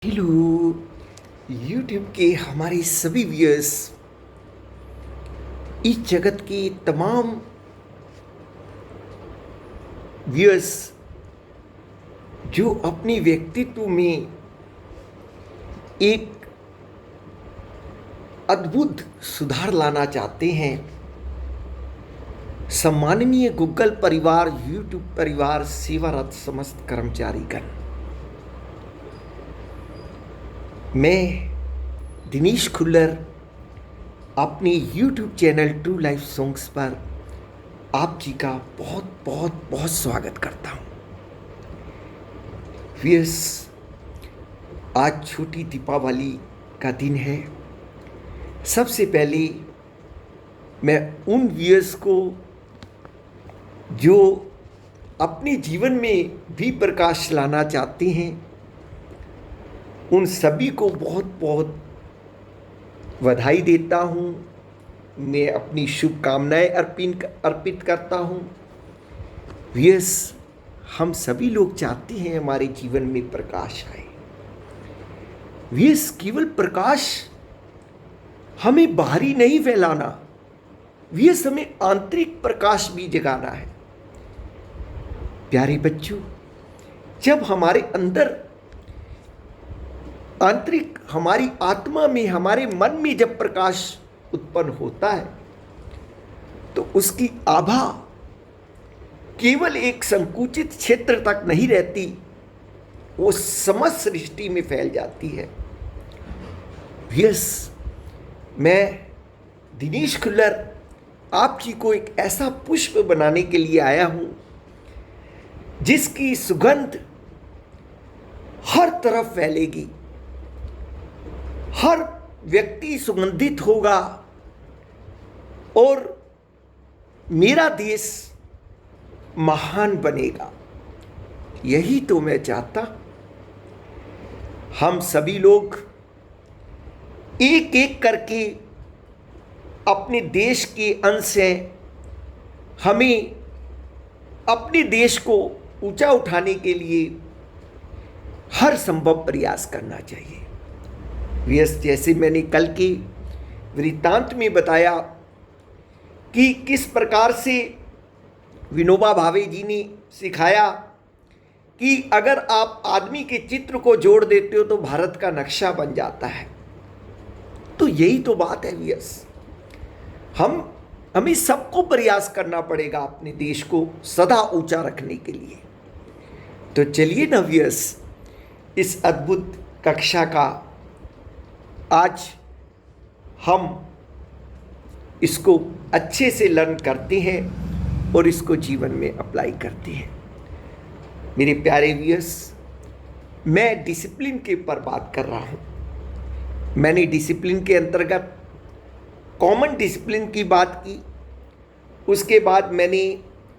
Hello YouTube के हमारे सभी व्यूअर्स, इस जगत के तमाम व्यूअर्स जो अपने व्यक्तित्व में एक अद्भुत सुधार लाना चाहते हैं। सम्माननीय गूगल परिवार, यूट्यूब परिवार, सेवारत समस्त कर्मचारीगण, मैं दिनेश खुल्लर अपने YouTube channel true life songs पर आप जी का बहुत बहुत बहुत स्वागत करता हूँ। व्यूअर्स, आज छोटी दीपावली का दिन है। सबसे पहले मैं उन व्यूअर्स को जो अपने जीवन में भी प्रकाश लाना चाहते हैं, उन सभी को बहुत बहुत बधाई देता हूँ। मैं अपनी शुभकामनाएं अर्पित करता हूँ। व्यूअर्स, हम सभी लोग चाहते हैं हमारे जीवन में प्रकाश आए। व्यूअर्स, केवल प्रकाश हमें बाहरी नहीं फैलाना, व्यूअर्स हमें आंतरिक प्रकाश भी जगाना है। प्यारे बच्चों, जब हमारे अंदर आंतरिक, हमारी आत्मा में, हमारे मन में जब प्रकाश उत्पन्न होता है तो उसकी आभा केवल एक संकुचित क्षेत्र तक नहीं रहती, वो समस्त सृष्टि में फैल जाती है। यस, मैं दिनेश खुल्लर आप जी को एक ऐसा पुष्प बनाने के लिए आया हूं जिसकी सुगंध हर तरफ फैलेगी। हर व्यक्ति सुगंधित होगा और मेरा देश महान बनेगा। यही तो मैं चाहता। हम सभी लोग एक एक करके अपने देश के अंश हैं। हमें अपने देश को ऊंचा उठाने के लिए हर संभव प्रयास करना चाहिए। जैसे मैंने कल के वृत्तांत में बताया कि किस प्रकार से विनोबा भावे जी ने सिखाया कि अगर आप आदमी के चित्र को जोड़ देते हो तो भारत का नक्शा बन जाता है। तो यही तो बात है व्यूअर्स, हमें सबको प्रयास करना पड़ेगा अपने देश को सदा ऊंचा रखने के लिए। तो चलिए ना व्यूअर्स, इस अद्भुत कक्षा का आज हम इसको अच्छे से लर्न करते हैं और इसको जीवन में अप्लाई करते हैं। मेरे प्यारे व्यूअर्स, मैं डिसिप्लिन के ऊपर बात कर रहा हूँ। मैंने डिसिप्लिन के अंतर्गत कॉमन डिसिप्लिन की बात की, उसके बाद मैंने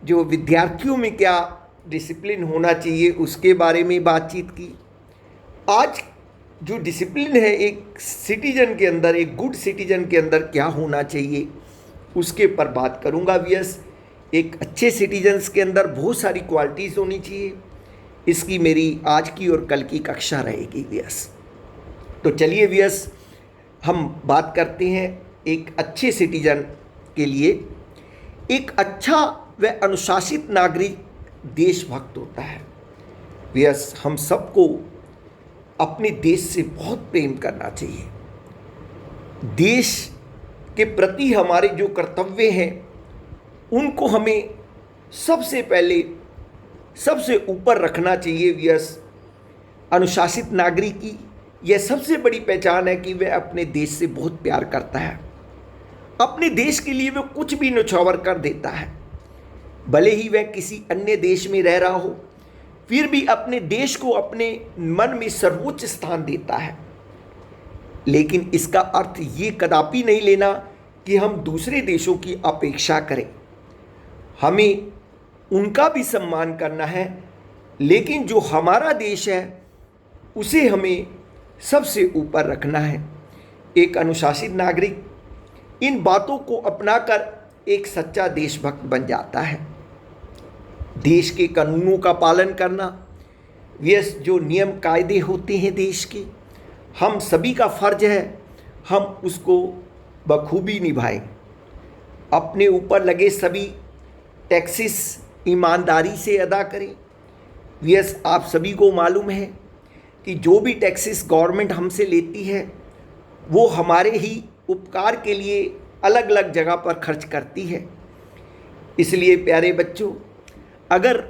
जो विद्यार्थियों में क्या डिसिप्लिन होना चाहिए उसके बारे में बातचीत की। आज जो डिसिप्लिन है एक सिटीजन के अंदर, एक गुड सिटीजन के अंदर क्या होना चाहिए उसके ऊपर बात करूंगा व्यूअर्स। एक अच्छे सिटीजन्स के अंदर बहुत सारी क्वालिटीज़ होनी चाहिए। इसकी मेरी आज की और कल की कक्षा रहेगी व्यूअर्स। तो चलिए व्यूअर्स, हम बात करते हैं एक अच्छे सिटीजन के लिए। एक अच्छा व अनुशासित नागरिक देशभक्त होता है। व्यूअर्स, हम सबको अपने देश से बहुत प्रेम करना चाहिए। देश के प्रति हमारे जो कर्तव्य हैं उनको हमें सबसे पहले, सबसे ऊपर रखना चाहिए व्यूअर्स। अनुशासित नागरिक की यह सबसे बड़ी पहचान है कि वह अपने देश से बहुत प्यार करता है। अपने देश के लिए वह कुछ भी न्यौछावर कर देता है। भले ही वह किसी अन्य देश में रह रहा हो, फिर भी अपने देश को अपने मन में सर्वोच्च स्थान देता है। लेकिन इसका अर्थ ये कदापि नहीं लेना कि हम दूसरे देशों की अपेक्षा करें। हमें उनका भी सम्मान करना है, लेकिन जो हमारा देश है उसे हमें सबसे ऊपर रखना है। एक अनुशासित नागरिक इन बातों को अपनाकर एक सच्चा देशभक्त बन जाता है। देश के कानूनों का पालन करना, व्यस जो नियम कायदे होते हैं देश के, हम सभी का फर्ज है हम उसको बखूबी निभाएं। अपने ऊपर लगे सभी टैक्सेस ईमानदारी से अदा करें। व्यस आप सभी को मालूम है कि जो भी टैक्सेस गवर्नमेंट हमसे लेती है वो हमारे ही उपकार के लिए अलग अलग जगह पर खर्च करती है। इसलिए प्यारे बच्चों, अगर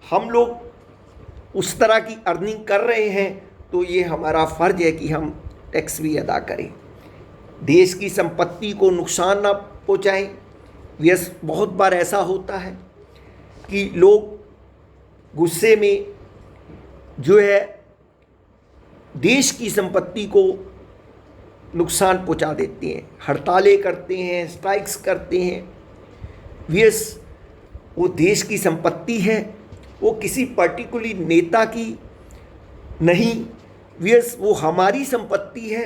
हम लोग उस तरह की अर्निंग कर रहे हैं तो ये हमारा फ़र्ज है कि हम टैक्स भी अदा करें, देश की संपत्ति को नुकसान ना पहुँचाएं। व्यस बहुत बार ऐसा होता है कि लोग गुस्से में जो है देश की संपत्ति को नुकसान पहुंचा देते हैं, हड़तालें करते हैं, स्ट्राइक्स करते हैं। व्यस वो देश की संपत्ति है, वो किसी पर्टिकुलर नेता की नहीं। व्यस वो हमारी संपत्ति है।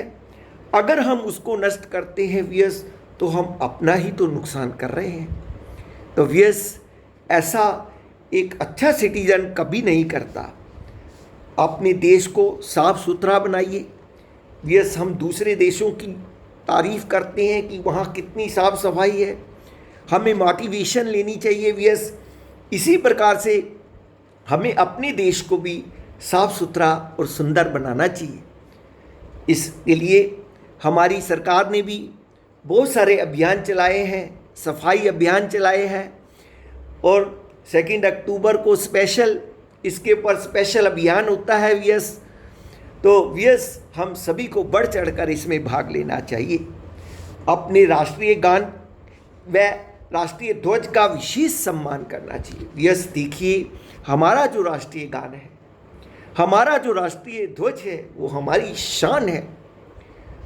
अगर हम उसको नष्ट करते हैं व्यस, तो हम अपना ही तो नुकसान कर रहे हैं। तो व्यस ऐसा एक अच्छा सिटीजन कभी नहीं करता। अपने देश को साफ सुथरा बनाइए। व्यस हम दूसरे देशों की तारीफ़ करते हैं कि वहाँ कितनी साफ़ सफाई है, हमें मोटिवेशन लेनी चाहिए। व्यस इसी प्रकार से हमें अपने देश को भी साफ़ सुथरा और सुंदर बनाना चाहिए। इसके लिए हमारी सरकार ने भी बहुत सारे अभियान चलाए हैं, सफाई अभियान चलाए हैं, और 2 अक्टूबर को स्पेशल इसके ऊपर स्पेशल अभियान होता है व्यस। तो व्यस हम सभी को बढ़ चढ़कर इसमें भाग लेना चाहिए। अपने राष्ट्रीय गान व राष्ट्रीय ध्वज का विशेष सम्मान करना चाहिए। व्यस देखिए, हमारा जो राष्ट्रीय गान है, हमारा जो राष्ट्रीय ध्वज है, वो हमारी शान है।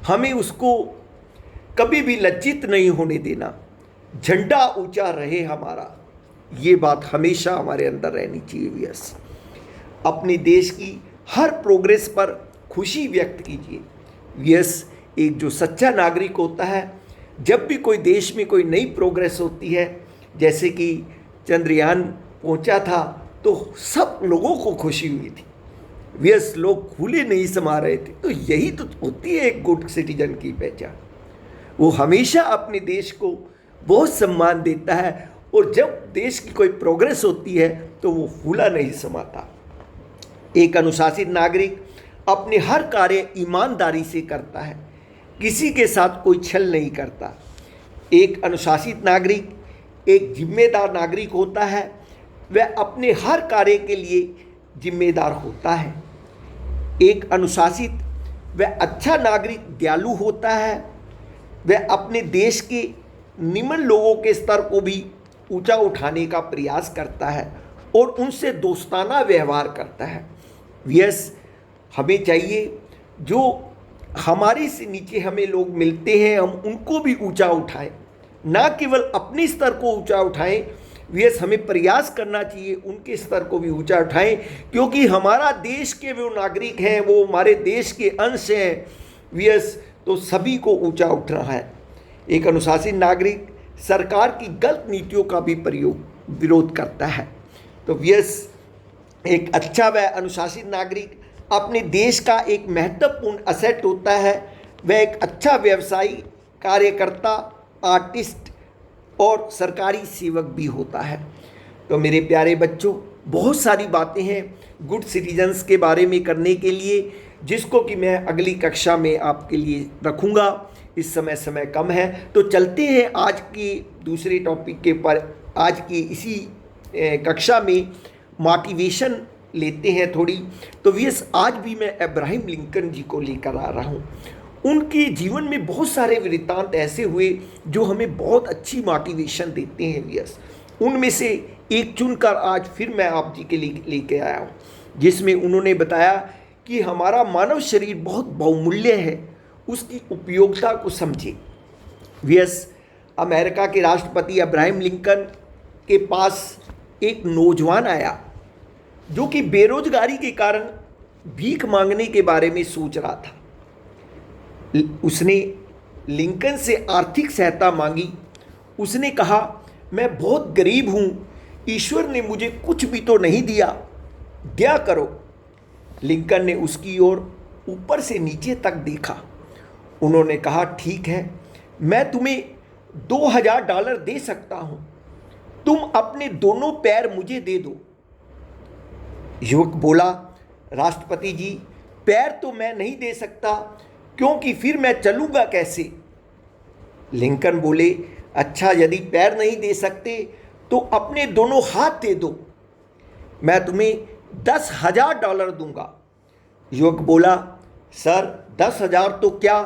हमें उसको कभी भी लज्जित नहीं होने देना। झंडा ऊंचा रहे हमारा, ये बात हमेशा हमारे अंदर रहनी चाहिए। व्यस अपने देश की हर प्रोग्रेस पर खुशी व्यक्त कीजिए। व्यस एक जो सच्चा नागरिक होता है, जब भी कोई देश में कोई नई प्रोग्रेस होती है, जैसे कि चंद्रयान पहुंचा था, तो सब लोगों को खुशी हुई थी। व्यस लोग खुले नहीं समा रहे थे। तो यही तो होती है एक गुड सिटीजन की पहचान। वो हमेशा अपने देश को बहुत सम्मान देता है, और जब देश की कोई प्रोग्रेस होती है तो वो फूला नहीं समाता। एक अनुशासित नागरिक अपने हर कार्य ईमानदारी से करता है, किसी के साथ कोई छल नहीं करता। एक अनुशासित नागरिक एक जिम्मेदार नागरिक होता है, वह अपने हर कार्य के लिए जिम्मेदार होता है। एक अनुशासित व अच्छा नागरिक दयालु होता है, वह अपने देश के निम्न लोगों के स्तर को भी ऊंचा उठाने का प्रयास करता है और उनसे दोस्ताना व्यवहार करता है। व्यस हमें चाहिए जो हमारे से नीचे हमें लोग मिलते हैं, हम उनको भी ऊंचा उठाएं, ना केवल अपने स्तर को ऊंचा उठाएं। व्यस हमें प्रयास करना चाहिए उनके स्तर को भी ऊंचा उठाएं, क्योंकि हमारा देश के वो नागरिक हैं, वो हमारे देश के अंश हैं। व्यस तो सभी को ऊंचा उठना है। एक अनुशासित नागरिक सरकार की गलत नीतियों का भी विरोध करता है। तो व्यस एक अच्छा व अनुशासित नागरिक अपने देश का एक महत्वपूर्ण असेट होता है। वह एक अच्छा व्यवसायी, कार्यकर्ता, आर्टिस्ट और सरकारी सेवक भी होता है। तो मेरे प्यारे बच्चों, बहुत सारी बातें हैं गुड सिटीजन्स के बारे में करने के लिए, जिसको कि मैं अगली कक्षा में आपके लिए रखूँगा। इस समय कम है, तो चलते हैं आज की दूसरे टॉपिक के पर। आज की इसी कक्षा में मोटिवेशन लेते हैं थोड़ी। तो व्यस आज भी मैं अब्राहम लिंकन जी को लेकर आ रहा हूँ। उनके जीवन में बहुत सारे वृत्तांत ऐसे हुए जो हमें बहुत अच्छी मोटिवेशन देते हैं। व्यस उनमें से एक चुनकर आज फिर मैं आप जी के लिए लेके आया हूँ, जिसमें उन्होंने बताया कि हमारा मानव शरीर बहुत बहुमूल्य है, उसकी उपयोगिता को समझे। व्यस अमेरिका के राष्ट्रपति अब्राहम लिंकन के पास एक नौजवान आया जो कि बेरोजगारी के कारण भीख मांगने के बारे में सोच रहा था। उसने लिंकन से आर्थिक सहायता मांगी। उसने कहा, मैं बहुत गरीब हूँ, ईश्वर ने मुझे कुछ भी तो नहीं दिया, दया करो। लिंकन ने उसकी ओर ऊपर से नीचे तक देखा। उन्होंने कहा, ठीक है, मैं तुम्हें $2000 दे सकता हूं, तुम अपने दोनों पैर मुझे दे दो। युवक बोला, राष्ट्रपति जी, पैर तो मैं नहीं दे सकता, क्योंकि फिर मैं चलूंगा कैसे? लिंकन बोले, अच्छा, यदि पैर नहीं दे सकते तो अपने दोनों हाथ दे दो, मैं तुम्हें $10,000 दूंगा। युवक बोला, सर, 10,000 तो क्या,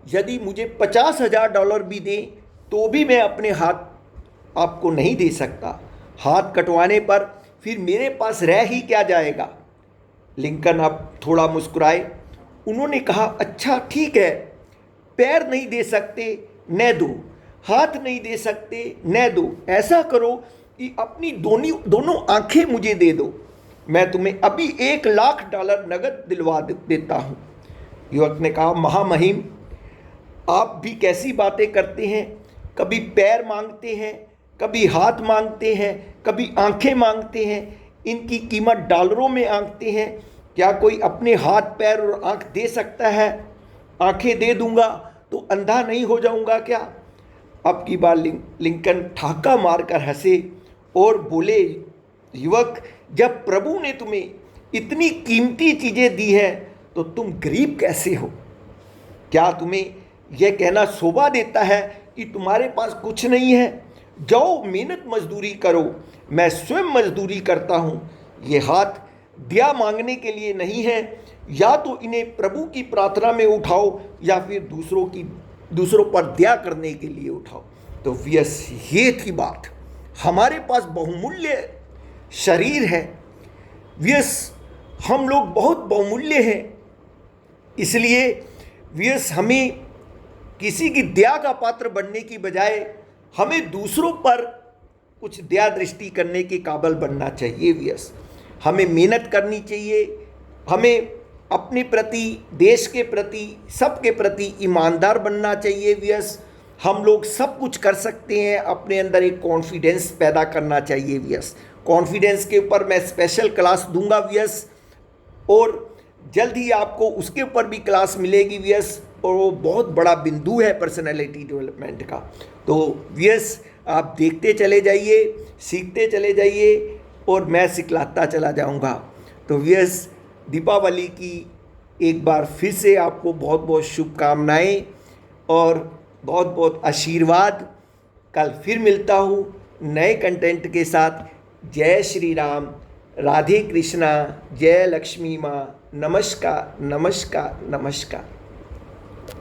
यदि मुझे $50,000 भी दें तो भी मैं अपने हाथ आपको नहीं दे सकता। हाथ कटवाने पर फिर मेरे पास रह ही क्या जाएगा? लिंकन अब थोड़ा मुस्कुराए। उन्होंने कहा, अच्छा ठीक है, पैर नहीं दे सकते, न दो, हाथ नहीं दे सकते, न दो, ऐसा करो कि अपनी दोनों आंखें मुझे दे दो, मैं तुम्हें अभी $1,00,000 नगद दिलवा देता हूं। युवक ने कहा, महामहिम, आप भी कैसी बातें करते हैं, कभी पैर मांगते हैं, कभी हाथ मांगते हैं, कभी आंखें मांगते हैं, इनकी कीमत डॉलरों में आंकते हैं। क्या कोई अपने हाथ, पैर और आंख दे सकता है? आंखें दे दूंगा तो अंधा नहीं हो जाऊंगा क्या? अब की बार लिंकन ठाका मारकर हंसे और बोले, युवक, जब प्रभु ने तुम्हें इतनी कीमती चीज़ें दी हैं तो तुम गरीब कैसे हो? क्या तुम्हें यह कहना शोभा देता है कि तुम्हारे पास कुछ नहीं है? जाओ, मेहनत मजदूरी करो, मैं स्वयं मजदूरी करता हूँ। ये हाथ दया मांगने के लिए नहीं है, या तो इन्हें प्रभु की प्रार्थना में उठाओ या फिर दूसरों पर दया करने के लिए उठाओ। तो व्यस, ये थी बात। हमारे पास बहुमूल्य शरीर है व्यस, हम लोग बहुत बहुमूल्य हैं, इसलिए व्यस हमें किसी की दया का पात्र बनने की बजाय हमें दूसरों पर कुछ दया दृष्टि करने के काबिल बनना चाहिए। व्यस, हमें मेहनत करनी चाहिए, हमें अपने प्रति, देश के प्रति, सबके प्रति ईमानदार बनना चाहिए। व्यस, हम लोग सब कुछ कर सकते हैं, अपने अंदर एक कॉन्फिडेंस पैदा करना चाहिए। व्यस, कॉन्फिडेंस के ऊपर मैं स्पेशल क्लास दूंगा व्यस, और जल्द ही आपको उसके ऊपर भी क्लास मिलेगी व्यस, और वो बहुत बड़ा बिंदु है पर्सनैलिटी डेवलपमेंट का। तो व्यस, आप देखते चले जाइए, सीखते चले जाइए, और मैं सिखलाता चला जाऊंगा। तो व्यस, दीपावली की एक बार फिर से आपको बहुत बहुत शुभकामनाएं और बहुत बहुत आशीर्वाद। कल फिर मिलता हूँ नए कंटेंट के साथ। जय श्री राम, राधे कृष्णा, जय लक्ष्मी माँ, नमस्कार नमस्कार नमस्कार।